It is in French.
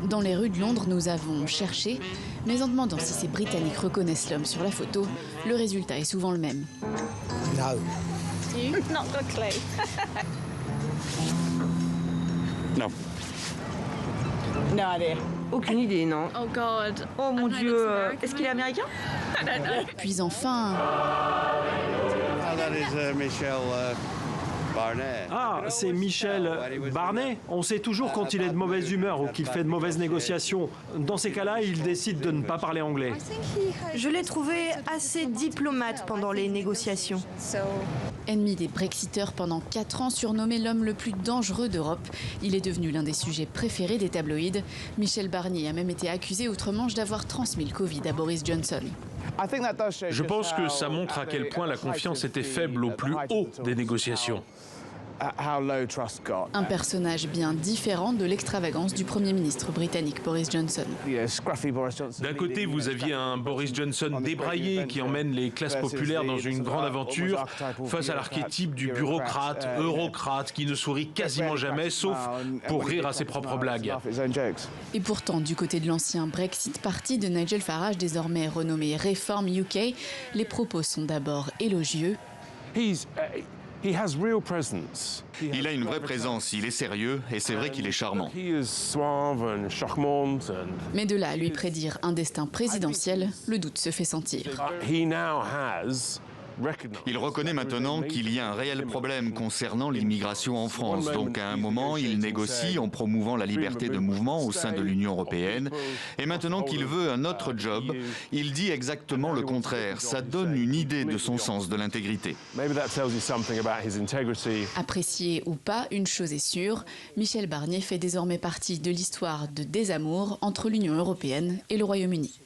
Dans les rues de Londres, nous avons cherché, mais en demandant si ces Britanniques reconnaissent l'homme sur la photo, le résultat est souvent le même. No. Not got a clue. No. No idea. Aucune idée, non. Oh God. Oh mon Dieu, est-ce qu'il est américain? Puis enfin, That is Michel Barnet. Ah, c'est Michel Barnet. On sait toujours quand il est de mauvaise humeur ou qu'il fait de mauvaises négociations. Dans ces cas-là, il décide de ne pas parler anglais. Je l'ai trouvé assez diplomate pendant les négociations. ennemi des Brexiteurs pendant 4 ans, surnommé l'homme le plus dangereux d'Europe, il est devenu l'un des sujets préférés des tabloïds. Michel Barnier a même été accusé outre-Manche d'avoir transmis le Covid à Boris Johnson. Je pense que ça montre à quel point la confiance était faible au plus haut des négociations. Un personnage bien différent de l'extravagance du Premier ministre britannique Boris Johnson. D'un côté, vous aviez un Boris Johnson débraillé qui emmène les classes populaires dans une grande aventure face à l'archétype du bureaucrate, eurocrate qui ne sourit quasiment jamais, sauf pour rire à ses propres blagues. Et pourtant, du côté de l'ancien Brexit Party de Nigel Farage, désormais renommé Reform UK, les propos sont d'abord élogieux. Il a une vraie présence, il est sérieux et c'est vrai qu'il est charmant. Mais de là à lui prédire un destin présidentiel, le doute se fait sentir. Il reconnaît maintenant qu'il y a un réel problème concernant l'immigration en France. Donc à un moment, il négocie en promouvant la liberté de mouvement au sein de l'Union européenne. Et maintenant qu'il veut un autre job, il dit exactement le contraire. Ça donne une idée de son sens de l'intégrité. Apprécié ou pas, une chose est sûre, Michel Barnier fait désormais partie de l'histoire de désamour entre l'Union européenne et le Royaume-Uni.